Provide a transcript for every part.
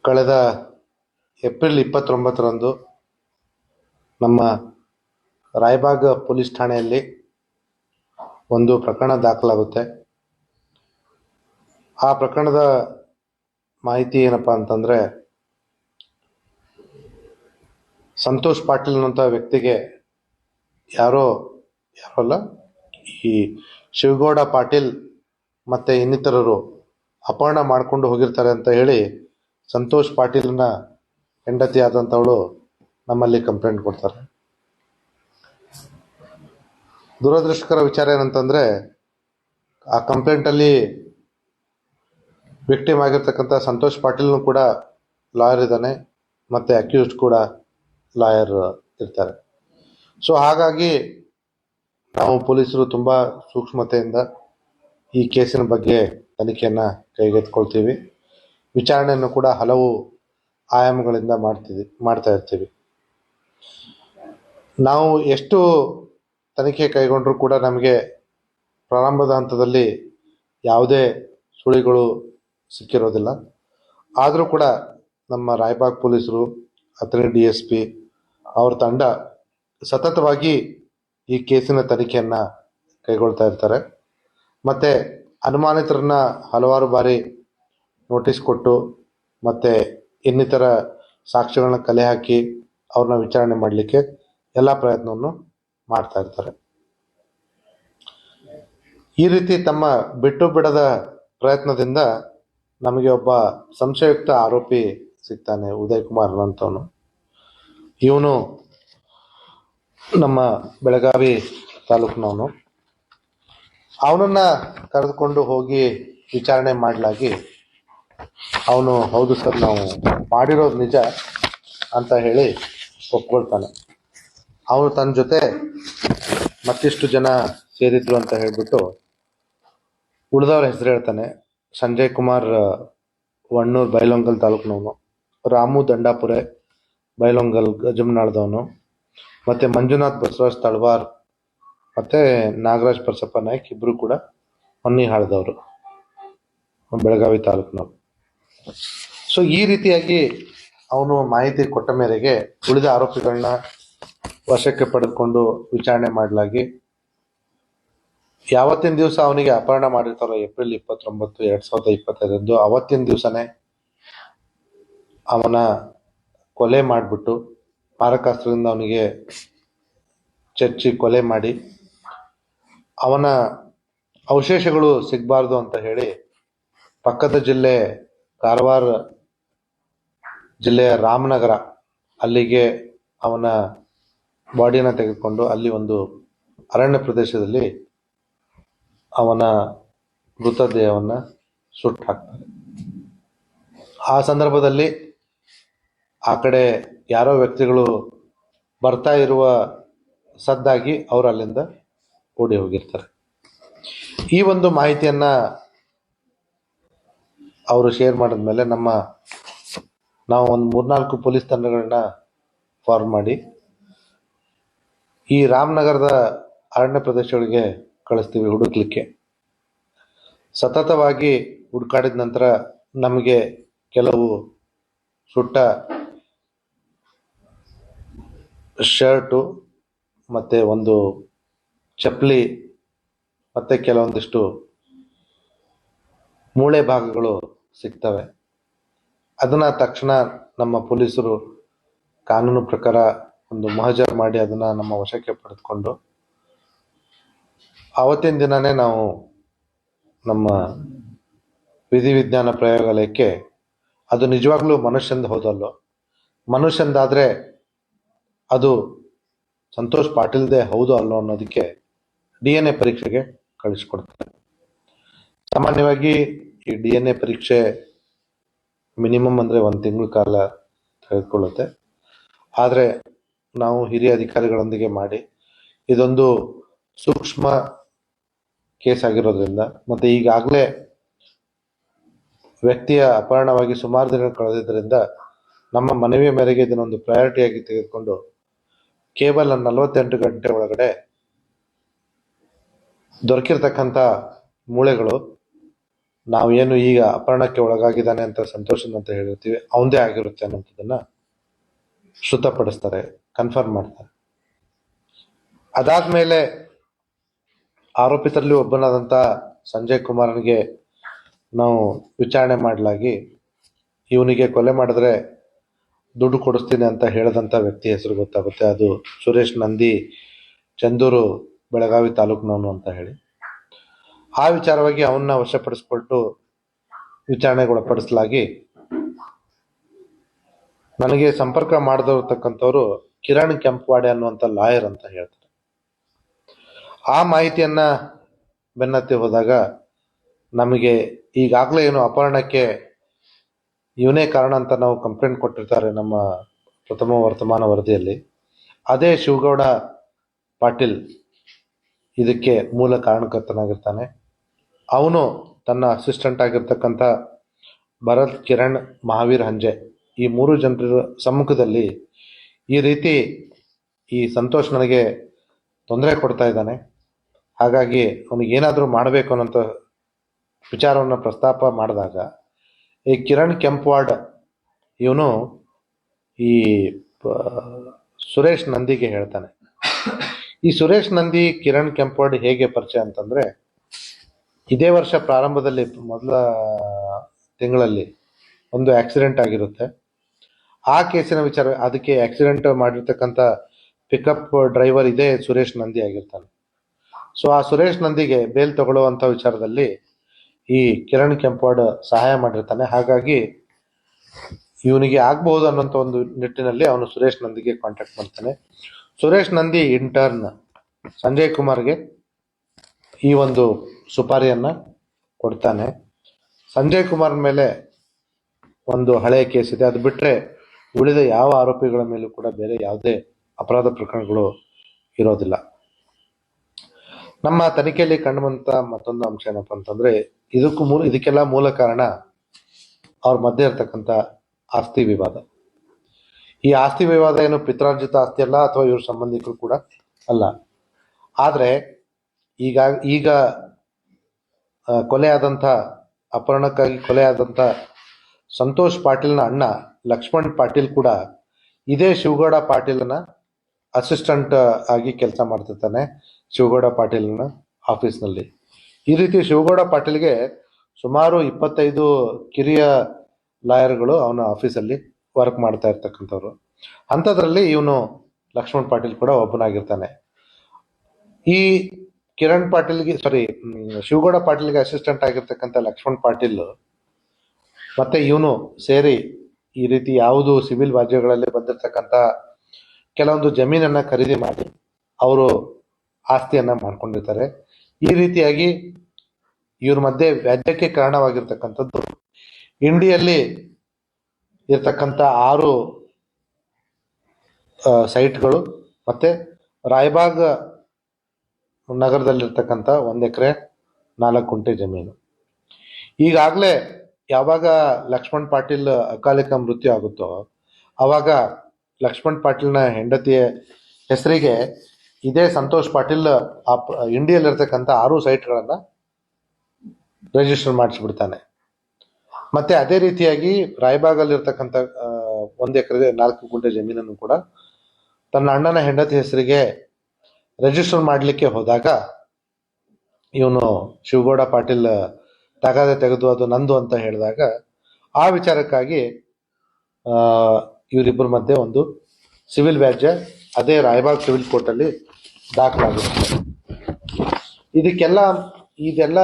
ಕಳೆದ ಏಪ್ರಿಲ್ 29ರಂದು ನಮ್ಮ ರಾಯಬಾಗ್ ಪೊಲೀಸ್ ಠಾಣೆಯಲ್ಲಿ ಒಂದು ಪ್ರಕರಣ ದಾಖಲಾಗುತ್ತೆ. ಆ ಪ್ರಕರಣದ ಮಾಹಿತಿ ಏನಪ್ಪಾ ಅಂತಂದ್ರೆ, ಸಂತೋಷ್ ಪಾಟೀಲ್ ಅನ್ನುವಂಥ ವ್ಯಕ್ತಿಗೆ ಯಾರೋ ಅಲ್ಲ, ಈ ಶಿವಗೌಡ ಪಾಟೀಲ್ ಮತ್ತೆ ಇನ್ನಿತರರು ಅಪಹರಣ ಮಾಡಿಕೊಂಡು ಹೋಗಿರ್ತಾರೆ ಅಂತ ಹೇಳಿ ಸಂತೋಷ್ ಪಾಟೀಲ್ನ ಹೆಂಡತಿ ಆದಂಥವಳು ನಮ್ಮಲ್ಲಿ ಕಂಪ್ಲೇಂಟ್ ಕೊಡ್ತಾರೆ. ದುರದೃಷ್ಟಕರ ವಿಚಾರ ಏನಂತಂದ್ರೆ, ಆ ಕಂಪ್ಲೇಂಟಲ್ಲಿ ವಿಕ್ಟಿಮ್ ಆಗಿರ್ತಕ್ಕಂಥ ಸಂತೋಷ್ ಪಾಟೀಲ್ನು ಕೂಡ ಲಾಯರ್ ಇದ್ದಾನೆ, ಮತ್ತೆ ಅಕ್ಯೂಸ್ಡ್ ಕೂಡ ಲಾಯರ್ ಇರ್ತಾರೆ. ಸೊ ಹಾಗಾಗಿ ನಾವು ಪೊಲೀಸರು ತುಂಬ ಸೂಕ್ಷ್ಮತೆಯಿಂದ ಈ ಕೇಸಿನ ಬಗ್ಗೆ ತನಿಖೆಯನ್ನು ಕೈಗೆತ್ತಿಕೊಳ್ತೀವಿ. ವಿಚಾರಣೆಯನ್ನು ಕೂಡ ಹಲವು ಆಯಾಮಗಳಿಂದ ಮಾಡ್ತಾ ಇರ್ತೀವಿ. ನಾವು ಎಷ್ಟು ತನಿಖೆ ಕೈಗೊಂಡ್ರೂ ಕೂಡ ನಮಗೆ ಪ್ರಾರಂಭದ ಹಂತದಲ್ಲಿ ಯಾವುದೇ ಸುಳಿಗಳು ಸಿಕ್ಕಿರೋದಿಲ್ಲ. ಆದರೂ ಕೂಡ ನಮ್ಮ ರಾಯಬಾಗ್ ಪೊಲೀಸರು, ಅಥಣಿ DSP ಅವ್ರ ತಂಡ ಸತತವಾಗಿ ಈ ಕೇಸಿನ ತನಿಖೆಯನ್ನು ಕೈಗೊಳ್ತಾ ಇರ್ತಾರೆ. ಮತ್ತು ಅನುಮಾನಿತರನ್ನ ಹಲವಾರು ಬಾರಿ ನೋಟಿಸ್ ಕೊಟ್ಟು ಮತ್ತು ಇನ್ನಿತರ ಸಾಕ್ಷ್ಯಗಳನ್ನ ಕಲೆ ಹಾಕಿ ಅವ್ರನ್ನ ವಿಚಾರಣೆ ಮಾಡಲಿಕ್ಕೆ ಎಲ್ಲ ಪ್ರಯತ್ನವನ್ನು ಮಾಡ್ತಾ ಇರ್ತಾರೆ. ಈ ರೀತಿ ತಮ್ಮ ಬಿಟ್ಟು ಬಿಡದ ಪ್ರಯತ್ನದಿಂದ ನಮಗೆ ಒಬ್ಬ ಸಂಶಯಯುಕ್ತ ಆರೋಪಿ ಸಿಗ್ತಾನೆ, ಉದಯ್ ಕುಮಾರ್ ಅಂತವನು. ಇವನು ನಮ್ಮ ಬೆಳಗಾವಿ ತಾಲೂಕಿನವನು. ಅವನನ್ನ ಕರೆದುಕೊಂಡು ಹೋಗಿ ವಿಚಾರಣೆ ಮಾಡಲಾಗಿ ಅವನು ಹೌದು ಸರ್, ನಾವು ಮಾಡಿರೋದು ನಿಜ ಅಂತ ಹೇಳಿ ಒಪ್ಕೊಳ್ತಾನೆ. ಅವನು ತನ್ನ ಜೊತೆ ಮತ್ತಿಷ್ಟು ಜನ ಸೇರಿದ್ರು ಅಂತ ಹೇಳ್ಬಿಟ್ಟು ಉಳಿದವ್ರ ಹೆಸರು ಹೇಳ್ತಾನೆ. ಸಂಜಯ್ ಕುಮಾರ್ ವಣ್ಣೂರ್ ಬೈಲೊಂಗಲ್ ತಾಲೂಕಿನವನು, ರಾಮು ದಂಡಾಪುರೆ ಬೈಲೊಂಗಲ್ ಗಜಮನಾಳದವನು, ಮತ್ತೆ ಮಂಜುನಾಥ್ ಬಸವರಾಜ್ ತಳವಾರ್ ಮತ್ತೆ ನಾಗರಾಜ್ ಪರಸಪ್ಪ ನಾಯ್ಕ್ ಇಬ್ರು ಕೂಡ ಹೊನ್ನಿಹಾಳದವರು, ಬೆಳಗಾವಿ ತಾಲೂಕಿನವರು. ಸೊ ಈ ರೀತಿಯಾಗಿ ಅವನು ಮಾಹಿತಿ ಕೊಟ್ಟ ಮೇರೆಗೆ ಉಳಿದ ಆರೋಪಿಗಳನ್ನ ವಶಕ್ಕೆ ಪಡೆದುಕೊಂಡು ವಿಚಾರಣೆ ಮಾಡಲಾಗಿ ಯಾವತ್ತಿನ ದಿವಸ ಅವನಿಗೆ ಅಪಹರಣ ಮಾಡಿರ್ತಾರೋ ಏಪ್ರಿಲ್ 29, 2025 ಅವತ್ತಿನ ದಿವಸನೇ ಅವನ ಕೊಲೆ ಮಾಡಿಬಿಟ್ಟು ಮಾರಕಾಸ್ತ್ರದಿಂದ ಅವನಿಗೆ ಚಚ್ಚಿ ಕೊಲೆ ಮಾಡಿ ಅವನ ಅವಶೇಷಗಳು ಸಿಗಬಾರ್ದು ಅಂತ ಹೇಳಿ ಪಕ್ಕದ ಜಿಲ್ಲೆ ಕಾರವಾರ ಜಿಲ್ಲೆಯ ರಾಮನಗರ ಅಲ್ಲಿಗೆ ಅವನ ಬಾಡಿಯನ್ನು ತೆಗೆದುಕೊಂಡು ಅಲ್ಲಿ ಒಂದು ಅರಣ್ಯ ಪ್ರದೇಶದಲ್ಲಿ ಅವನ ಮೃತದೇಹವನ್ನು ಸುಟ್ಟು ಹಾಕ್ತಾರೆ. ಆ ಸಂದರ್ಭದಲ್ಲಿ ಆ ಕಡೆ ಯಾರೋ ವ್ಯಕ್ತಿಗಳು ಬರ್ತಾ ಇರುವ ಸದ್ದಾಗಿ ಅವರು ಅಲ್ಲಿಂದ ಓಡಿ ಹೋಗಿರ್ತಾರೆ. ಈ ಒಂದು ಮಾಹಿತಿಯನ್ನ ಅವರು ಶೇರ್ ಮಾಡಿದ್ಮೇಲೆ ನಾವು ಒಂದು 3-4 ಪೊಲೀಸ್ ತಂಡಗಳನ್ನ ಫಾರ್ಮ್ ಮಾಡಿ ಈ ರಾಮನಗರದ ಅರಣ್ಯ ಪ್ರದೇಶಗಳಿಗೆ ಕಳಿಸ್ತೀವಿ ಹುಡುಕ್ಲಿಕ್ಕೆ. ಸತತವಾಗಿ ಹುಡುಕಾಡಿದ ನಂತರ ನಮಗೆ ಕೆಲವು ಸುಟ್ಟ ಶರ್ಟು ಮತ್ತೆ ಒಂದು ಚಪ್ಪಲಿ ಮತ್ತೆ ಕೆಲವೊಂದಿಷ್ಟು ಮೂಳೆ ಭಾಗಗಳು ಸಿಗ್ತವೆ. ಅದನ್ನ ತಕ್ಷಣ ನಮ್ಮ ಪೊಲೀಸರು ಕಾನೂನು ಪ್ರಕಾರ ಒಂದು ಮಹಜರ್ ಮಾಡಿ ಅದನ್ನ ನಮ್ಮ ವಶಕ್ಕೆ ಪಡೆದುಕೊಂಡು ಆವತ್ತಿನ ದಿನನೇ ನಾವು ನಮ್ಮ ವಿಧಿವಿಜ್ಞಾನ ಪ್ರಯೋಗಾಲಯಕ್ಕೆ, ಅದು ನಿಜವಾಗ್ಲೂ ಮನುಷ್ಯಂದು ಹೌದಲ್ಲೋ, ಮನುಷ್ಯಂದಾದ್ರೆ ಅದು ಸಂತೋಷ್ ಪಾಟೀಲ್ದೇ ಹೌದು ಅಲ್ಲೋ ಅನ್ನೋದಕ್ಕೆ DNA ಪರೀಕ್ಷೆಗೆ ಕಳಿಸ್ಕೊಡ್ತಾರೆ. ಸಾಮಾನ್ಯವಾಗಿ ಈ DNA ಪರೀಕ್ಷೆ ಮಿನಿಮಮ್ ಅಂದರೆ 1 ತಿಂಗಳ ಕಾಲ ತೆಗೆದುಕೊಳ್ಳುತ್ತೆ. ಆದರೆ ನಾವು ಹಿರಿಯ ಅಧಿಕಾರಿಗಳೊಂದಿಗೆ ಮಾಡಿ ಇದೊಂದು ಸೂಕ್ಷ್ಮ ಕೇಸ್ ಆಗಿರೋದ್ರಿಂದ ಮತ್ತು ಈಗಾಗಲೇ ವ್ಯಕ್ತಿಯ ಅಪಹರಣವಾಗಿ ಸುಮಾರು ದಿನ ಕಳೆದಿದ್ದರಿಂದ ನಮ್ಮ ಮನವಿಯ ಮೇರೆಗೆ ಇದನ್ನೊಂದು ಪ್ರಯಾರಿಟಿಯಾಗಿ ತೆಗೆದುಕೊಂಡು ಕೇವಲ 48 ಗಂಟೆ ಒಳಗಡೆ ದೊರಕಿರ್ತಕ್ಕಂಥ ಮೂಳೆಗಳು ನಾವೇನು ಈಗ ಅಪಹರಣಕ್ಕೆ ಒಳಗಾಗಿದ್ದಾನೆ ಅಂತ ಸಂತೋಷನ್ ಅಂತ ಹೇಳಿರ್ತೀವಿ ಅವಂದೇ ಆಗಿರುತ್ತೆ ಅನ್ನೋದನ್ನ ಶ್ರುತಪಡಿಸ್ತಾರೆ, ಕನ್ಫರ್ಮ್ ಮಾಡ್ತಾರೆ. ಅದಾದ್ಮೇಲೆ ಆರೋಪಿತರಲ್ಲಿ ಒಬ್ಬನಾದಂಥ ಸಂಜಯ್ ಕುಮಾರ್ನಿಗೆ ನಾವು ವಿಚಾರಣೆ ಮಾಡಲಾಗಿ ಇವನಿಗೆ ಕೊಲೆ ಮಾಡಿದ್ರೆ ದುಡ್ಡು ಕೊಡಿಸ್ತೀನಿ ಅಂತ ಹೇಳಿದಂಥ ವ್ಯಕ್ತಿ ಹೆಸರು ಗೊತ್ತಾಗುತ್ತೆ. ಅದು ಸುರೇಶ್ ನಂದಿ, ಚಂದೂರು, ಬೆಳಗಾವಿ ತಾಲೂಕಿನವನು ಅಂತ ಹೇಳಿ. ಆ ವಿಚಾರವಾಗಿ ಅವನ್ನ ವಶಪಡಿಸ್ಕೊಳ್ತು ವಿಚಾರಣೆಗೊಳಪಡಿಸಲಾಗಿ ನನಗೆ ಸಂಪರ್ಕ ಮಾಡದಿರತಕ್ಕಂಥವ್ರು ಕಿರಣ್ ಕೆಂಪವಾಡೆ ಅನ್ನುವಂಥ ಲಾಯರ್ ಅಂತ ಹೇಳ್ತಾರೆ. ಆ ಮಾಹಿತಿಯನ್ನ ಬೆನ್ನತ್ತಿ ಹೋದಾಗ ನಮಗೆ ಈಗಾಗಲೇ ಏನು ಅಪಹರಣಕ್ಕೆ ಇವನೇ ಕಾರಣ ಅಂತ ನಾವು ಕಂಪ್ಲೇಂಟ್ ಕೊಟ್ಟಿರ್ತಾರೆ ನಮ್ಮ ಪ್ರಥಮ ವರ್ತಮಾನ ವರದಿಯಲ್ಲಿ. ಅದೇ ಶಿವಗೌಡ ಪಾಟೀಲ್ ಇದಕ್ಕೆ ಮೂಲ ಕಾರಣಕರ್ತನಾಗಿರ್ತಾನೆ. ಅವನು ತನ್ನ ಅಸಿಸ್ಟೆಂಟ್ ಆಗಿರ್ತಕ್ಕಂಥ ಭರತ್, ಕಿರಣ್, ಮಹಾವೀರ್ ಹಂಜೆ ಈ 3 ಜನರ ಸಮ್ಮುಖದಲ್ಲಿ ಈ ರೀತಿ ಈ ಸಂತೋಷ್ ನನಗೆ ತೊಂದರೆ ಕೊಡ್ತಾ ಇದ್ದಾನೆ, ಹಾಗಾಗಿ ಅವನಿಗೆ ಏನಾದರೂ ಮಾಡಬೇಕು ಅನ್ನೋಂಥ ವಿಚಾರವನ್ನು ಪ್ರಸ್ತಾಪ ಮಾಡಿದಾಗ ಈ ಕಿರಣ್ ಕೆಂಪವಾಡ್ ಇವನು ಈ ಸುರೇಶ್ ನಂದಿಗೆ ಹೇಳ್ತಾನೆ. ಈ ಸುರೇಶ್ ನಂದಿ ಕಿರಣ್ ಕೆಂಪವಾಡ್ ಹೇಗೆ ಪರಿಚಯ ಅಂತಂದ್ರೆ, ಇದೇ ವರ್ಷ ಪ್ರಾರಂಭದಲ್ಲಿ ಮೊದಲ ತಿಂಗಳಲ್ಲಿ ಒಂದು ಆಕ್ಸಿಡೆಂಟ್ ಆಗಿರುತ್ತೆ. ಆ ಕೇಸಿನ ವಿಚಾರ, ಅದಕ್ಕೆ ಆಕ್ಸಿಡೆಂಟ್ ಮಾಡಿರ್ತಕ್ಕಂಥ ಪಿಕಪ್ ಡ್ರೈವರ್ ಇದೇ ಸುರೇಶ್ ನಂದಿ ಆಗಿರ್ತಾನೆ. ಸೊ ಆ ಸುರೇಶ್ ನಂದಿಗೆ ಬೇಲ್ ತಗೊಳ್ಳುವಂಥ ವಿಚಾರದಲ್ಲಿ ಈ ಕಿರಣ್ ಕೆಂಪವಾಡ್ ಸಹಾಯ ಮಾಡಿರ್ತಾನೆ. ಹಾಗಾಗಿ ಇವನಿಗೆ ಆಗ್ಬಹುದು ಅನ್ನೋಂಥ ಒಂದು ನಿಟ್ಟಿನಲ್ಲಿ ಅವನು ಸುರೇಶ್ ನಂದಿಗೆ ಕಾಂಟ್ಯಾಕ್ಟ್ ಮಾಡ್ತಾನೆ. ಸುರೇಶ್ ನಂದಿ ಇಂಟರ್ನ್ ಸಂಜಯ್ ಕುಮಾರ್ಗೆ ಈ ಒಂದು ಸುಪಾರಿಯನ್ನ ಕೊಡ್ತಾನೆ. ಸಂಜಯ್ ಕುಮಾರ್ ಮೇಲೆ ಒಂದು ಹಳೆಯ ಕೇಸ್ ಇದೆ, ಅದು ಬಿಟ್ಟರೆ ಉಳಿದ ಯಾವ ಆರೋಪಿಗಳ ಮೇಲೂ ಕೂಡ ಬೇರೆ ಯಾವುದೇ ಅಪರಾಧ ಪ್ರಕರಣಗಳು ಇರೋದಿಲ್ಲ. ನಮ್ಮ ತನಿಖೆಯಲ್ಲಿ ಕಂಡುಬಂತ ಮತ್ತೊಂದು ಅಂಶ ಏನಪ್ಪ ಅಂತಂದ್ರೆ, ಇದಕ್ಕೆಲ್ಲ ಮೂಲ ಕಾರಣ ಅವ್ರ ಮಧ್ಯೆ ಇರ್ತಕ್ಕಂಥ ಆಸ್ತಿ ವಿವಾದ. ಈ ಆಸ್ತಿ ವಿವಾದ ಏನು ಪಿತ್ರಾರ್ಜಿತ ಆಸ್ತಿ ಅಲ್ಲ, ಅಥವಾ ಇವ್ರ ಸಂಬಂಧಿಕರು ಕೂಡ ಅಲ್ಲ. ಆದ್ರೆ ಈಗ ಕೊಲೆಯಾದಂಥ, ಅಪಹರಣಕ್ಕಾಗಿ ಕೊಲೆಯಾದಂಥ ಸಂತೋಷ್ ಪಾಟೀಲ್ನ ಅಣ್ಣ ಲಕ್ಷ್ಮಣ್ ಪಾಟೀಲ್ ಕೂಡ ಇದೇ ಶಿವಗೌಡ ಪಾಟೀಲ್ನ ಅಸಿಸ್ಟೆಂಟ್ ಆಗಿ ಕೆಲಸ ಮಾಡ್ತಿರ್ತಾನೆ ಶಿವಗೌಡ ಪಾಟೀಲ್ನ ಆಫೀಸ್ನಲ್ಲಿ. ಈ ರೀತಿ ಶಿವಗೌಡ ಪಾಟೀಲ್ಗೆ ಸುಮಾರು 25 ಕಿರಿಯ ಲಾಯರ್ಗಳು ಅವನ ಆಫೀಸಲ್ಲಿ ವರ್ಕ್ ಮಾಡ್ತಾ ಇರ್ತಕ್ಕಂಥವ್ರು. ಅಂಥದ್ರಲ್ಲಿ ಇವನು ಲಕ್ಷ್ಮಣ್ ಪಾಟೀಲ್ ಕೂಡ ಒಬ್ಬನಾಗಿರ್ತಾನೆ. ಈ ಶಿವಗೌಡ ಪಾಟೀಲ್ಗೆ ಅಸಿಸ್ಟೆಂಟ್ ಆಗಿರ್ತಕ್ಕಂಥ ಲಕ್ಷ್ಮಣ್ ಪಾಟೀಲ್ ಮತ್ತೆ ಇವನು ಸೇರಿ ಈ ರೀತಿ ಯಾವುದು ಸಿವಿಲ್ ವ್ಯಾಜ್ಯಗಳಲ್ಲಿ ಬಂದಿರತಕ್ಕಂಥ ಕೆಲವೊಂದು ಜಮೀನನ್ನ ಖರೀದಿ ಮಾಡಿ ಅವರು ಆಸ್ತಿಯನ್ನ ಮಾಡ್ಕೊಂಡಿರ್ತಾರೆ. ಈ ರೀತಿಯಾಗಿ ಇವ್ರ ಮಧ್ಯೆ ವ್ಯಾಜ್ಯಕ್ಕೆ ಕಾರಣವಾಗಿರ್ತಕ್ಕಂಥದ್ದು ಇಂಡಿಯಲ್ಲಿ ಇರ್ತಕ್ಕಂಥ 6 ಸೈಟ್ಗಳು ಮತ್ತೆ ರಾಯಬಾಗ್ ನಗರದಲ್ಲಿರ್ತಕ್ಕಂಥ 1 ಎಕರೆ 4 ಗುಂಟೆ ಜಮೀನು. ಈಗಾಗಲೇ ಯಾವಾಗ ಲಕ್ಷ್ಮಣ್ ಪಾಟೀಲ್ ಅಕಾಲಿಕ ಮೃತ್ಯು ಆಗುತ್ತೋ ಅವಾಗ ಲಕ್ಷ್ಮಣ್ ಪಾಟೀಲ್ನ ಹೆಂಡತಿಯ ಹೆಸರಿಗೆ ಇದೇ ಸಂತೋಷ್ ಪಾಟೀಲ್ ಇಂಡಿಯಲ್ಲಿರ್ತಕ್ಕಂಥ 6 ಸೈಟ್ಗಳನ್ನ ರಿಜಿಸ್ಟರ್ ಮಾಡಿಸ್ಬಿಡ್ತಾನೆ. ಮತ್ತೆ ಅದೇ ರೀತಿಯಾಗಿ ರಾಯಬಾಗಲ್ಲಿರ್ತಕ್ಕಂಥ 1 ಎಕರೆ 4 ಗುಂಟೆ ಜಮೀನನ್ನು ಕೂಡ ತನ್ನ ಅಣ್ಣನ ಹೆಂಡತಿ ಹೆಸರಿಗೆ ರಿಜಿಸ್ಟರ್ ಮಾಡಲಿಕ್ಕೆ ಹೋದಾಗ ಇವನು ಶಿವಗೌಡ ಪಾಟೀಲ್ ತಗಾದೆ ತೆಗೆದು ಅದು ನಂದು ಅಂತ ಹೇಳಿದಾಗ ಆ ವಿಚಾರಕ್ಕಾಗಿ ಇವರಿಬ್ಬರ ಮಧ್ಯೆ ಒಂದು ಸಿವಿಲ್ ವ್ಯಾಜ್ಯ ಅದೇ ರಾಯಬಾಗ್ ಸಿವಿಲ್ ಕೋರ್ಟಲ್ಲಿ ದಾಖಲಾಗುತ್ತೆ. ಇದೆಲ್ಲ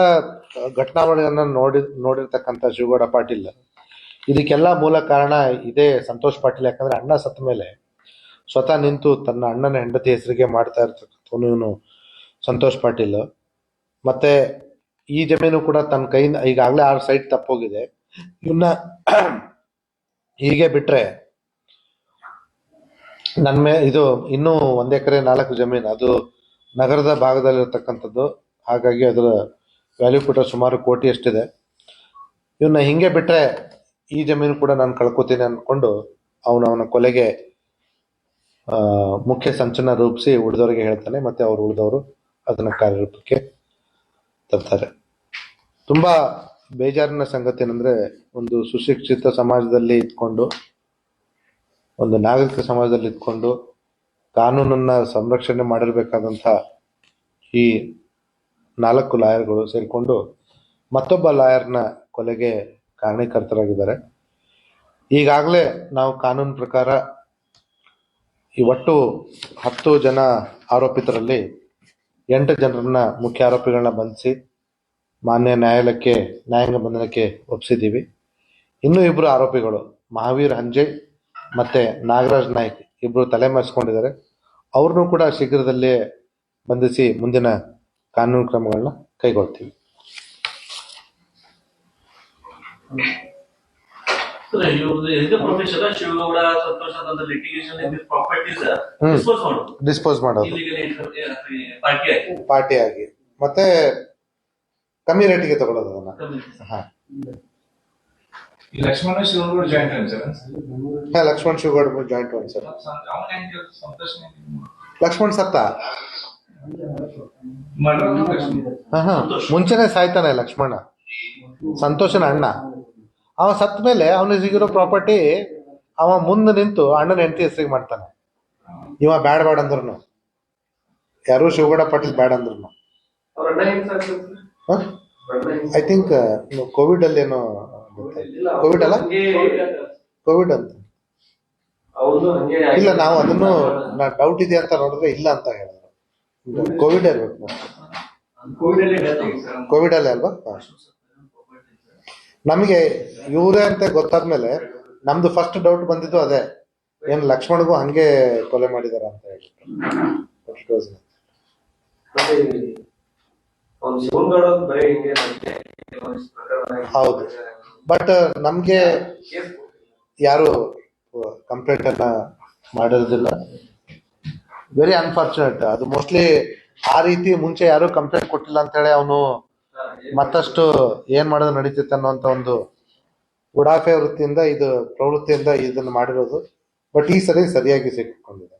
ಘಟನಾವಳಿಗಳನ್ನ ನೋಡಿರ್ತಕ್ಕಂಥ ಶಿವಗೌಡ ಪಾಟೀಲ್ ಇದಕ್ಕೆಲ್ಲ ಮೂಲ ಕಾರಣ ಇದೇ ಸಂತೋಷ್ ಪಾಟೀಲ್. ಯಾಕಂದ್ರೆ ಅಣ್ಣ ಸತ್ತ ಮೇಲೆ ಸ್ವತಃ ನಿಂತು ತನ್ನ ಅಣ್ಣನ ಹೆಂಡತಿ ಹೆಸರಿಗೆ ಮಾಡ್ತಾ ಇರ್ತಕ್ಕಂಥವನು ಇವನು ಸಂತೋಷ್ ಪಾಟೀಲ್. ಮತ್ತೆ ಈ ಜಮೀನು ಕೂಡ ತನ್ನ ಕೈಯಿಂದ ಈಗಾಗಲೇ 6 ಸೈಟ್ ತಪ್ಪೋಗಿದೆ. ಇವನ್ನ ಹೀಗೆ ಬಿಟ್ರೆ ಇದು ಇನ್ನೂ 1 ಎಕರೆ 4 ಜಮೀನು, ಅದು ನಗರದ ಭಾಗದಲ್ಲಿರ್ತಕ್ಕಂಥದ್ದು. ಹಾಗಾಗಿ ಅದರ ವ್ಯಾಲ್ಯೂ ಕೂಡ ಸುಮಾರು ಕೋಟಿ ಅಷ್ಟಿದೆ. ಇವನ್ನ ಹಿಂಗೆ ಬಿಟ್ರೆ ಈ ಜಮೀನು ಕೂಡ ನಾನು ಕಳ್ಕೊತೀನಿ ಅನ್ಕೊಂಡು ಅವನ ಕೊಲೆಗೆ ಮುಖ್ಯ ಸಂಚನ ರೂಪಿಸಿ ಉಳಿದವರಿಗೆ ಹೇಳ್ತಾನೆ. ಮತ್ತೆ ಉಳಿದವರು ಅದನ್ನ ಕಾರ್ಯರೂಪಕ್ಕೆ ತರ್ತಾರೆ. ತುಂಬಾ ಬೇಜಾರಿನ ಸಂಗತಿ ಏನಂದ್ರೆ, ಒಂದು ಸುಶಿಕ್ಷಿತ ಸಮಾಜದಲ್ಲಿ ಇದ್ಕೊಂಡು, ಒಂದು ನಾಗರಿಕ ಸಮಾಜದಲ್ಲಿ ಇದ್ಕೊಂಡು ಕಾನೂನನ್ನ ಸಂರಕ್ಷಣೆ ಮಾಡಿರ್ಬೇಕಾದಂಥ ಈ 4 ಲಾಯರ್ಗಳು ಸೇರಿಕೊಂಡು ಮತ್ತೊಬ್ಬ ಲಾಯರ್ನ ಕೊಲೆಗೆ ಕಾರಣೀಕರ್ತರಾಗಿದ್ದಾರೆ. ಈಗಾಗಲೇ ನಾವು ಕಾನೂನು ಪ್ರಕಾರ ಈ ಒಟ್ಟು 10 ಜನ ಆರೋಪಿತರಲ್ಲಿ 8 ಜನರನ್ನ ಮುಖ್ಯ ಆರೋಪಿಗಳನ್ನ ಬಂಧಿಸಿ ಮಾನ್ಯ ನ್ಯಾಯಾಂಗ ಬಂಧನಕ್ಕೆ ಒಪ್ಪಿಸಿದ್ದೀವಿ. ಇನ್ನೂ 2 ಆರೋಪಿಗಳು ಮಹಾವೀರ್ ಹಂಜೆ ಮತ್ತೆ ನಾಗರಾಜ್ ನಾಯ್ಕ್ ಇಬ್ಬರು ತಲೆಮರೆಸ್ಕೊಂಡಿದ್ದಾರೆ. ಅವ್ರನ್ನೂ ಕೂಡ ಶೀಘ್ರದಲ್ಲೇ ಬಂಧಿಸಿ ಮುಂದಿನ ಕಾನೂನು ಕ್ರಮಗಳನ್ನ ಕೈಗೊಳ್ತೀವಿ. ಡಿಸ್ಪೋಸ್ ಮಾಡೋದು ಪಾರ್ಟಿ ಆಗಿ ಮತ್ತೆ ಕಮ್ಮಿ ರೇಟಿಗೆ ತಗೊಳ್ಳೋದು ಅದನ್ನ. Lakshmana Shivagouda joint venture Lakshman Shivagouda joint venture. Lakshman ಸತ್ತ ಮುಂಚೆನೆ ಸಾಯ್ತಾನೆ ಲಕ್ಷ್ಮಣ, ಸಂತೋಷನ ಅಣ್ಣ. ಅವ ಸತ್ತ ಮೇಲೆ ಅವನಿಗೆ ಸಿಗಿರೋ ಪ್ರಾಪರ್ಟಿ ಅವ ಮುಂದೆ ನಿಂತು ಅಣ್ಣನ ಹೆಂಡತಿ ಹೆಸರಿಗೆ ಮಾಡ್ತಾನೆ. ಇವ ಬ್ಯಾಡ್ ಅಂದ್ರು, ಯಾರು ಶಿವಗೌಡ ಪಾಟೀಲ್ ಬ್ಯಾಡ್ ಅಂದ್ರು. ಐ ಥಿಂಕ್ ಕೋವಿಡ್ ಅಲ್ಲಿ ಏನೋ, ಕೋವಿಡ್ ಅಲ್ಲ, ಕೋವಿಡ್ ಅಂತ ಇಲ್ಲ, ನಾವು ಅದನ್ನು ಡೌಟ್ ಇದೆ ಅಂತ ನೋಡಿದ್ರೆ ಇಲ್ಲ ಅಂತ ಹೇಳಿದ್ರು. ಕೋವಿಡ್ ಇರ್ಬೇಕು, ಕೋವಿಡ್ ಅಲ್ಲೇ ಅಲ್ವಾ. ನಮಗೆ ಇವರೇ ಅಂತ ಗೊತ್ತಾದ್ಮೇಲೆ ನಮ್ದು ಫಸ್ಟ್ ಡೌಟ್ ಬಂದಿದ್ದು ಅದೇ, ಏನ್ ಲಕ್ಷ್ಮಣ್ಗೂ ಹಂಗೆ ಕೊಲೆ ಮಾಡಿದಾರ ಅಂತ ಹೇಳ್ಬಿಟ್ಟು. ಹೌದು, ಬಟ್ ನಮ್ಗೆ ಯಾರು ಕಂಪ್ಲೇಂಟ್ ಅನ್ನ ಮಾಡಿರೋದಿಲ್ಲ. Very unfortunate. ಅದು ಮೋಸ್ಟ್ಲಿ ಆ ರೀತಿ ಮುಂಚೆ ಯಾರು ಕಂಪ್ಲೇಂಟ್ ಕೊಟ್ಟಿಲ್ಲ ಅಂತ ಹೇಳಿ ಅವನು ಮತ್ತಷ್ಟು ಏನ್ ಮಾಡೋದು ನಡೀತಿತ್ತು ಅನ್ನುವಂತ ಒಂದು ಉಡಾಫೆ ಪ್ರವೃತ್ತಿಯಿಂದ ಇದನ್ನು ಮಾಡಿರೋದು. ಬಟ್ ಈ ಸರಿ ಸರಿಯಾಗಿ ಸಿಕ್ಕೊಂಡಿದೆ.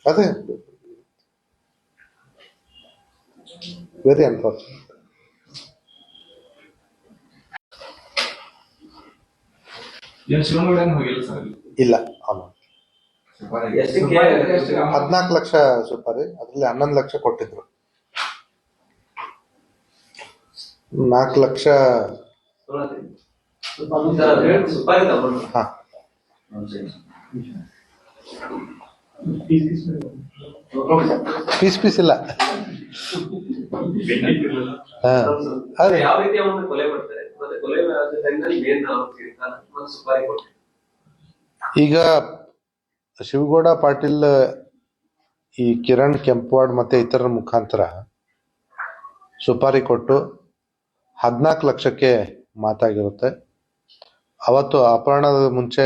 ಅದೇ ವೆರಿ ಅನ್ಫಾರ್ಚುನೇಟ್. ಇಲ್ಲ, 14 ಲಕ್ಷ ಸುಪಾರಿ, ಅದ್ರಲ್ಲಿ 11 ಲಕ್ಷ ಕೊಟ್ಟಿದ್ರು. 4 ಲಕ್ಷ ಪೀಸ್ ಇಲ್ಲ. ಈಗ ಶಿವಗೌಡ ಪಾಟೀಲ್ ಈ ಕಿರಣ್ ಕೆಂಪವಾಡ್ ಮತ್ತೆ ಇತರರ ಮುಖಾಂತರ ಸುಪಾರಿ ಕೊಟ್ಟು 14 ಲಕ್ಷಕ್ಕೆ ಮಾತಾಗಿರುತ್ತೆ. ಅವತ್ತು ಅಪಹರಣದ ಮುಂಚೆ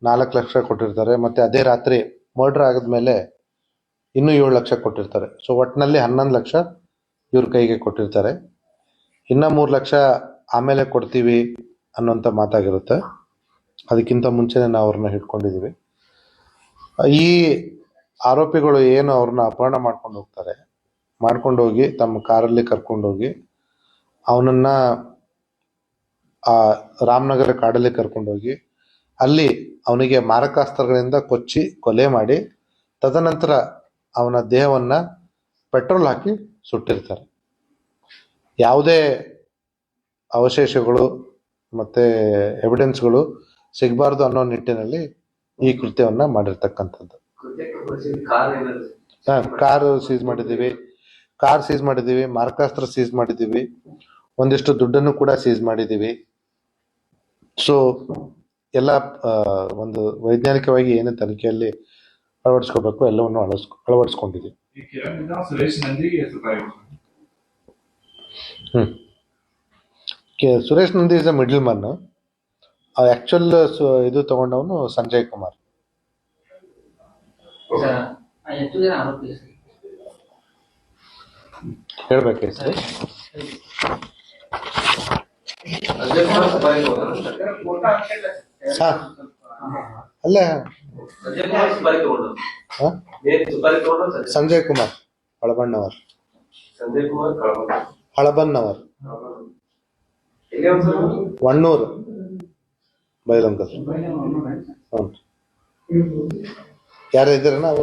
4 ಲಕ್ಷ ಕೊಟ್ಟಿರ್ತಾರೆ, ಮತ್ತೆ ಅದೇ ರಾತ್ರಿ ಮರ್ಡರ್ ಆಗಿದ್ಮೇಲೆ ಇನ್ನೂ 7 ಲಕ್ಷ ಕೊಟ್ಟಿರ್ತಾರೆ. ಸೊ ಒಟ್ಟಿನಲ್ಲಿ 11 ಲಕ್ಷ ಇವ್ರ ಕೈಗೆ ಕೊಟ್ಟಿರ್ತಾರೆ. ಇನ್ನ 3 ಲಕ್ಷ ಆಮೇಲೆ ಕೊಡ್ತೀವಿ ಅನ್ನೋಂಥ ಮಾತಾಗಿರುತ್ತೆ. ಅದಕ್ಕಿಂತ ಮುಂಚೆನೆ ನಾವು ಅವ್ರನ್ನ ಹಿಡ್ಕೊಂಡಿದೀವಿ. ಈ ಆರೋಪಿಗಳು ಏನು ಅವ್ರನ್ನ ಅಪಹರಣ ಮಾಡ್ಕೊಂಡು ಹೋಗಿ ತಮ್ಮ ಕಾರಲ್ಲಿ ಕರ್ಕೊಂಡೋಗಿ ಅವನನ್ನ ಆ ರಾಮನಗರ ಕಾಡಲ್ಲಿ ಕರ್ಕೊಂಡೋಗಿ ಅಲ್ಲಿ ಅವನಿಗೆ ಮಾರಕಾಸ್ತ್ರಗಳಿಂದ ಕೊಚ್ಚಿ ಕೊಲೆ ಮಾಡಿ ತದನಂತರ ಅವನ ದೇಹವನ್ನ ಪೆಟ್ರೋಲ್ ಹಾಕಿ ಸುಟ್ಟಿರ್ತಾರೆ. ಯಾವುದೇ ಅವಶೇಷಗಳು ಮತ್ತೆ ಎವಿಡೆನ್ಸ್ಗಳು ಸಿಗಬಾರ್ದು ಅನ್ನೋ ನಿಟ್ಟಿನಲ್ಲಿ ಈ ಕೃತ್ಯವನ್ನ ಮಾಡಿರ್ತಕ್ಕಂಥದ್ದು. ಕಾರ್ ಸೀಸ್ ಮಾಡಿದ್ದೀವಿ, ಮಾರಕಾಸ್ತ್ರ ಸೀಸ್ ಮಾಡಿದ್ದೀವಿ, ಒಂದಿಷ್ಟು ದುಡ್ಡನ್ನು ಕೂಡ ಸೀಸ್ ಮಾಡಿದ್ದೀವಿ. ಸೊ ಎಲ್ಲ ಒಂದು ವೈಜ್ಞಾನಿಕವಾಗಿ ಏನು ತನಿಖೆಯಲ್ಲಿ ಅಳವಡಿಸ್ಕೋಬೇಕು ಎಲ್ಲವನ್ನು ಅಳವಡಿಸ್ಕೊಂಡಿದ್ದೀವಿ. Suresh Nandi is a middleman. Actual ಇದು ತಗೊಂಡವನು ಸಂಜಯ್ ಕುಮಾರ್. ಹೇಳ್ಬೇಕೆ ಸರ್? ಅಲ್ಲ, ಸಂಜಯ್ ಕುಮಾರ್ ಒಳಬಣ್ಣವರ್. ಸಂಜಯ್ ಕುಮಾರ್ ಕಳಬ ಹಳಬನ್ನವರ್, ಎಲ್ಲಿ ಒಂದು ವಣ್ಣೂರು ಬೈಲಂಕಲ್. ಹ್ಞೂ, ಯಾರು ಇದ್ದೀರಣ್ಣ ಅವರು?